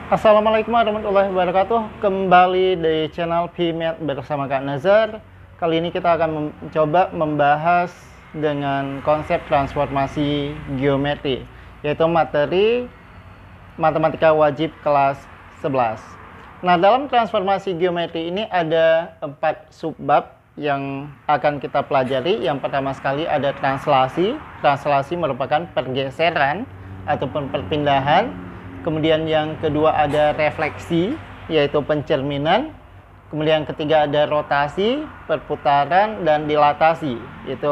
Assalamualaikum warahmatullahi wabarakatuh. Kembali di channel PMath bersama Kak Nazar. Kali ini kita akan mencoba membahas dengan konsep transformasi geometri, yaitu materi matematika wajib kelas 11. Nah, dalam transformasi geometri ini ada 4 subbab yang akan kita pelajari. Yang pertama sekali ada translasi. Translasi merupakan pergeseran ataupun perpindahan. Kemudian yang kedua ada refleksi, yaitu pencerminan. Kemudian yang ketiga ada rotasi, perputaran, dan dilatasi, yaitu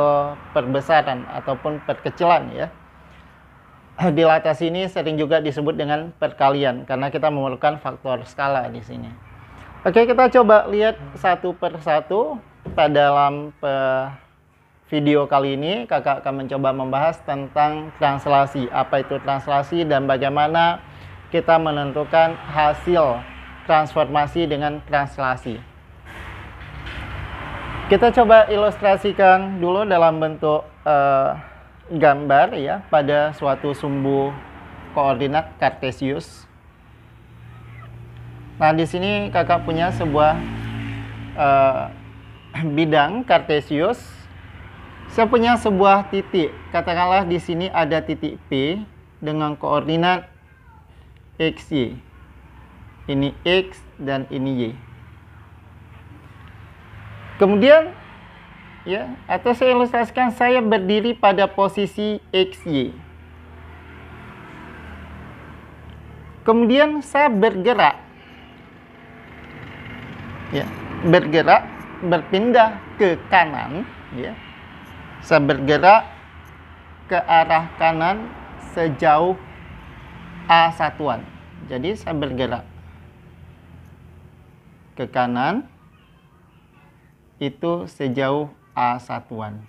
perbesaran ataupun perkecilan ya. Dilatasi ini sering juga disebut dengan perkalian karena kita memerlukan faktor skala di sini. Oke, kita coba lihat satu persatu. Pada dalam video kali ini kakak akan mencoba membahas tentang translasi. Apa itu translasi dan bagaimana kita menentukan hasil transformasi dengan translasi. Kita coba ilustrasikan dulu dalam bentuk gambar ya, pada suatu sumbu koordinat kartesius. Nah, di sini kakak punya sebuah bidang kartesius. Saya punya sebuah titik. Katakanlah di sini ada titik P dengan koordinat XY. Ini X dan ini Y. Kemudian ya, atau saya ilustrasikan, saya berdiri pada posisi XY. Kemudian saya bergerak. Ya, bergerak, berpindah ke kanan ya. Saya bergerak ke arah kanan sejauh A satuan. Jadi saya bergerak ke kanan itu sejauh A satuan.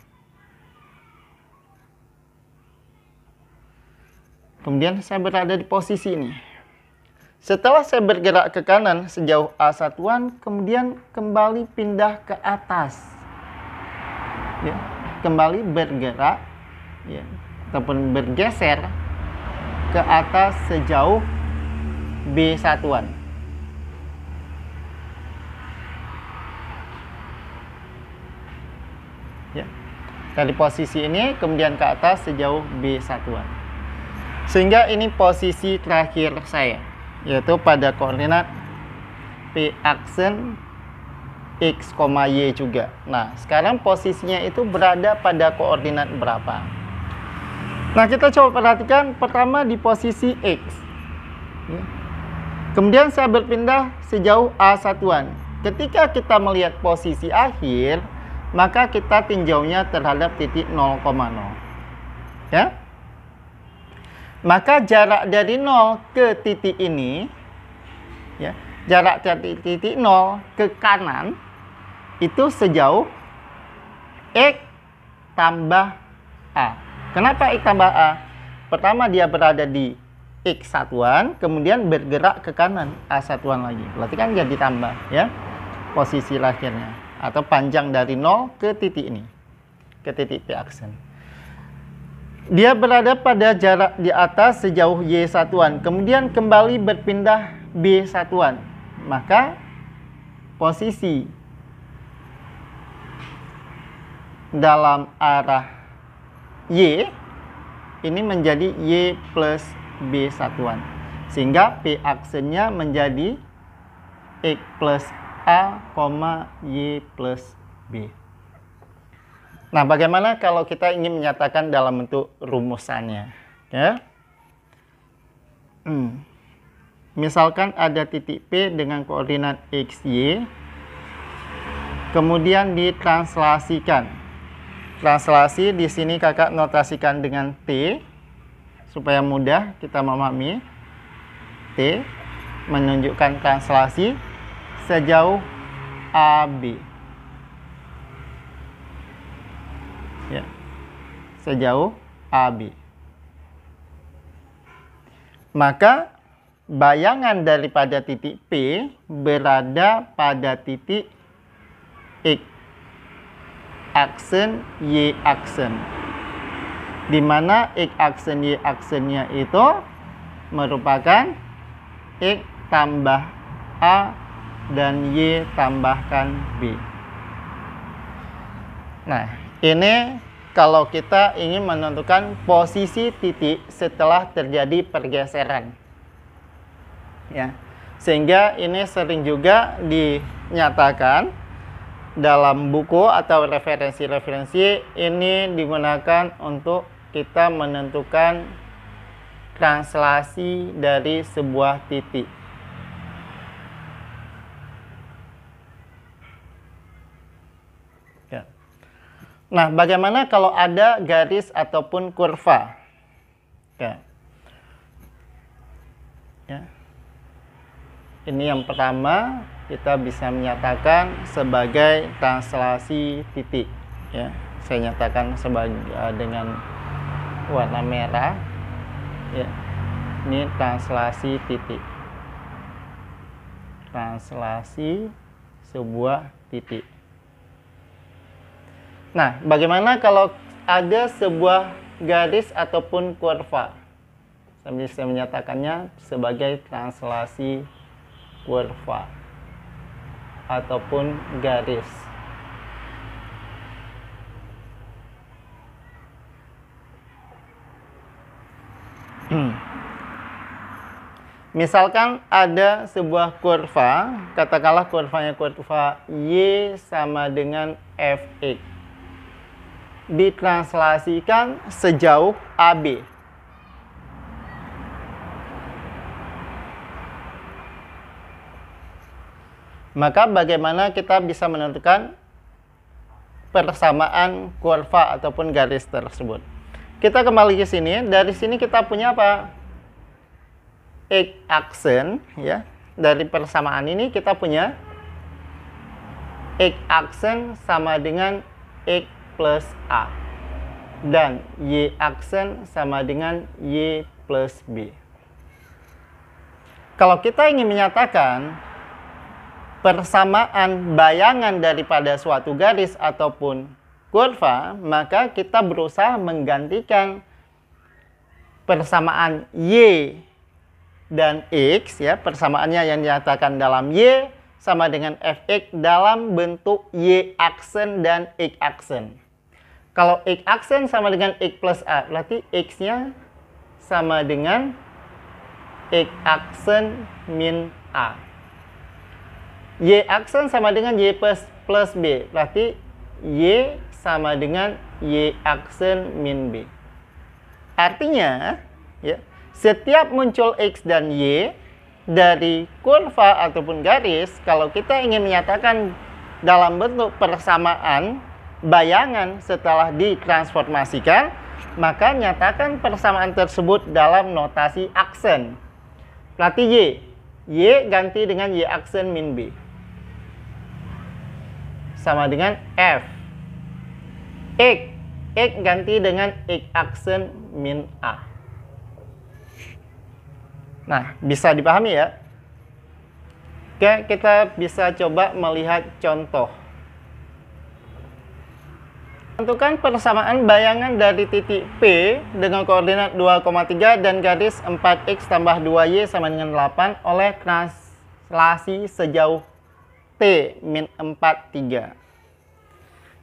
Kemudian saya berada di posisi ini. Setelah saya bergerak ke kanan sejauh A satuan, kemudian kembali pindah ke atas. Ya, kembali bergerak ya, ataupun bergeser ke atas sejauh B satuan. Ya. Dari posisi ini kemudian ke atas sejauh B satuan. Sehingga ini posisi terakhir saya, yaitu pada koordinat P aksen X, Y juga. Nah, sekarang posisinya itu berada pada koordinat berapa? Nah, kita coba perhatikan pertama di posisi X. Kemudian saya berpindah sejauh A satuan. Ketika kita melihat posisi akhir, maka kita tinjaunya terhadap titik 0,0. Ya. Maka jarak dari 0 ke titik ini, ya, jarak dari titik 0 ke kanan, itu sejauh X tambah A. Kenapa X tambah A? Pertama dia berada di X satuan, kemudian bergerak ke kanan A satuan lagi. Berarti kan jadi tambah ya posisi lahirnya. Atau panjang dari 0 ke titik ini. Ke titik P aksen. Dia berada pada jarak di atas sejauh Y satuan. Kemudian kembali berpindah B satuan. Maka posisi dalam arah Y ini menjadi Y plus B satuan, sehingga P aksennya menjadi X plus A, Y plus B. Nah, bagaimana kalau kita ingin menyatakan dalam bentuk rumusannya ya? Misalkan ada titik P dengan koordinat XY, kemudian ditranslasikan. Translasi di sini kakak notasikan dengan T supaya mudah kita memahami. T menunjukkan translasi sejauh AB. Ya. Sejauh AB. Maka bayangan daripada titik P berada pada titik X aksen Y aksen, di mana X aksen Y aksennya itu merupakan X tambah A dan Y tambahkan B. Nah, ini kalau kita ingin menentukan posisi titik setelah terjadi pergeseran. Ya. Sehingga ini sering juga dinyatakan dalam buku atau referensi-referensi ini digunakan untuk kita menentukan translasi dari sebuah titik. Ya. Nah, bagaimana kalau ada garis ataupun kurva? Ya. Ya. Ini yang pertama, kita bisa menyatakan sebagai translasi titik. Ya, saya nyatakan sebagai dengan warna merah. Ya, ini translasi titik. Translasi sebuah titik. Nah, bagaimana kalau ada sebuah garis ataupun kurva? Saya bisa menyatakannya sebagai translasi kurva ataupun garis. Misalkan ada sebuah kurva, katakanlah kurvanya kurva Y sama dengan Fx. Ditranslasikan sejauh AB. Maka bagaimana kita bisa menentukan persamaan kurva ataupun garis tersebut? Kita kembali ke sini. Dari sini kita punya apa? X aksen, ya. Dari persamaan ini kita punya X aksen sama dengan X plus A. Dan Y aksen sama dengan Y plus B. Kalau kita ingin menyatakan persamaan bayangan daripada suatu garis ataupun kurva, maka kita berusaha menggantikan persamaan Y dan X, ya, persamaannya yang dinyatakan dalam Y sama dengan Fx dalam bentuk Y aksen dan X aksen. Kalau X aksen sama dengan X plus A, berarti X-nya sama dengan X aksen min A. Y aksen sama dengan Y plus B, berarti Y sama dengan Y aksen min B. Artinya, ya, setiap muncul X dan Y dari kurva ataupun garis, kalau kita ingin menyatakan dalam bentuk persamaan bayangan setelah ditransformasikan, maka nyatakan persamaan tersebut dalam notasi aksen. Berarti Y ganti dengan Y aksen min B. Sama dengan F. X ganti dengan X aksen min A. Nah, bisa dipahami ya? Oke, kita bisa coba melihat contoh. Tentukan persamaan bayangan dari titik P dengan koordinat 2,3 dan garis 4x tambah 2y sama dengan 8 oleh translasi sejauh T min 4, 3.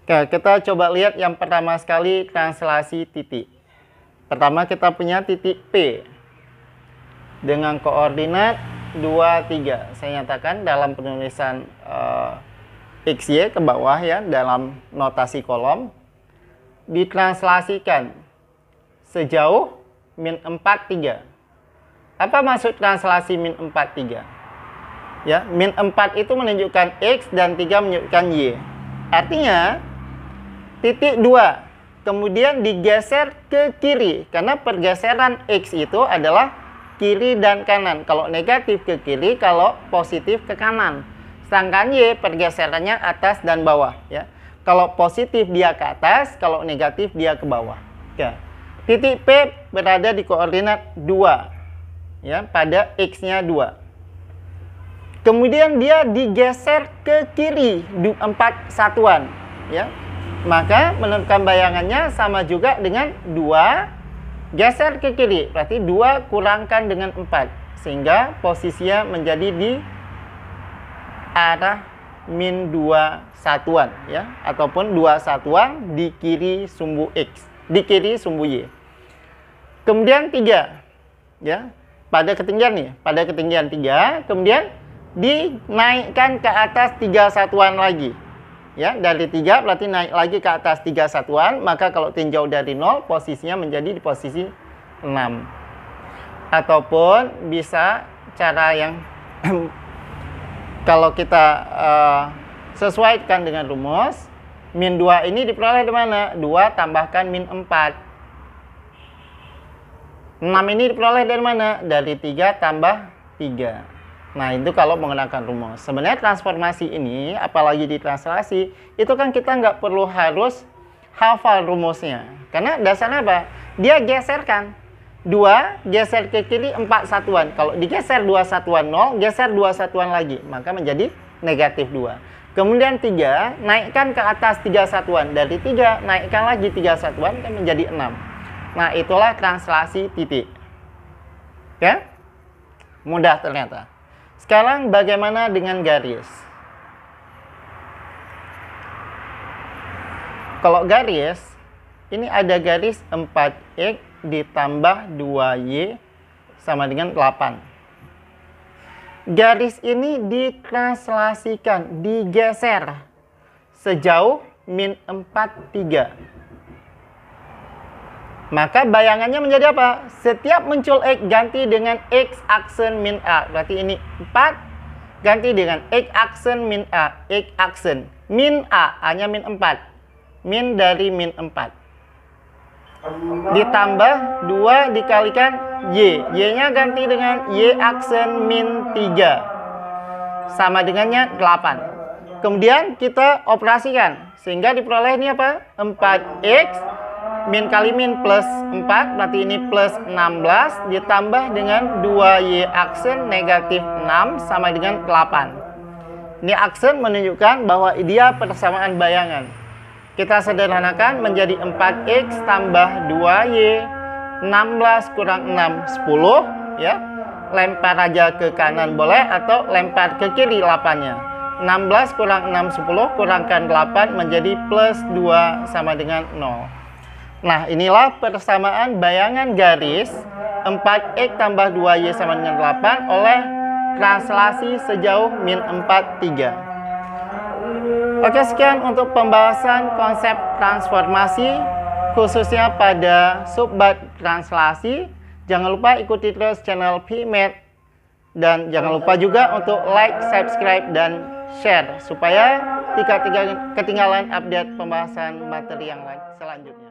Oke, kita coba lihat yang pertama sekali translasi titik. Pertama kita punya titik P dengan koordinat 2, 3. Saya nyatakan dalam penulisan XY ke bawah ya, dalam notasi kolom. Ditranslasikan sejauh min 4, 3. Apa maksud translasi min 4, 3? Ya, min 4 itu menunjukkan X dan 3 menunjukkan Y. Artinya, titik 2 kemudian digeser ke kiri. Karena pergeseran X itu adalah kiri dan kanan. Kalau negatif ke kiri, kalau positif ke kanan. Sedangkan Y pergeserannya atas dan bawah. Ya. Kalau positif dia ke atas, kalau negatif dia ke bawah. Ya. Titik P berada di koordinat 2. Ya, pada X-nya 2. Kemudian dia digeser ke kiri 4 satuan. Ya. Maka menentukan bayangannya sama juga dengan 2 geser ke kiri. Berarti 2 kurangkan dengan 4. sehingga posisinya menjadi di arah min 2 satuan ya, ataupun 2 satuan di kiri sumbu X, di kiri sumbu Y. Kemudian 3 ya, pada ketinggian 3, kemudian dinaikkan ke atas 3 satuan lagi. Ya, dari 3 berarti naik lagi ke atas 3 satuan, maka kalau tinjau dari 0 posisinya menjadi di posisi 6. Ataupun bisa cara yang kalau kita sesuaikan dengan rumus, min 2 ini diperoleh dari mana? 2 tambahkan min 4. 6 ini diperoleh dari mana? Dari 3 tambah 3. Nah, itu kalau menggunakan rumus. Sebenarnya transformasi ini, apalagi di translasi, itu kan kita nggak perlu harus hafal rumusnya. Karena dasarnya apa? Dia geserkan. 2 geser ke kiri 4 satuan. Kalau digeser 2 satuan 0, geser 2 satuan lagi, maka menjadi negatif 2. Kemudian 3, naikkan ke atas 3 satuan. Dari 3, naikkan lagi 3 satuan, kan menjadi 6. Nah, itulah translasi titik. Ya? Mudah ternyata. Sekarang bagaimana dengan garis? Kalau garis, ini ada garis 4X ditambah 2Y sama dengan 8. Garis ini ditranslasikan, digeser sejauh min 4, 3. Maka bayangannya menjadi apa? Setiap muncul X ganti dengan X aksen min A. Berarti ini 4 ganti dengan X aksen min A. X aksen min A, A-nya min 4. Min dari min 4. Ditambah 2 dikalikan Y. Y-nya ganti dengan Y aksen min 3. Sama dengannya 8. Kemudian kita operasikan. Sehingga diperoleh ini apa? 4X min kali min plus 4. Berarti ini plus 16. Ditambah dengan 2Y aksen negatif 6 sama dengan 8. Ini aksen menunjukkan bahwa dia persamaan bayangan. Kita sederhanakan menjadi 4X tambah 2Y, 16 kurang 6, 10 ya. Lempar aja ke kanan boleh atau lempar ke kiri 8-nya. 16 kurang 6, 10 kurangkan 8 menjadi plus 2 sama dengan 0. Nah, inilah persamaan bayangan garis 4X tambah 2Y sama dengan 8 oleh translasi sejauh min 4, 3. Oke, sekian untuk pembahasan konsep transformasi khususnya pada subbab translasi. Jangan lupa ikuti terus channel PMath dan jangan lupa juga untuk like, subscribe, dan share supaya tidak ketinggalan update pembahasan materi yang lain selanjutnya.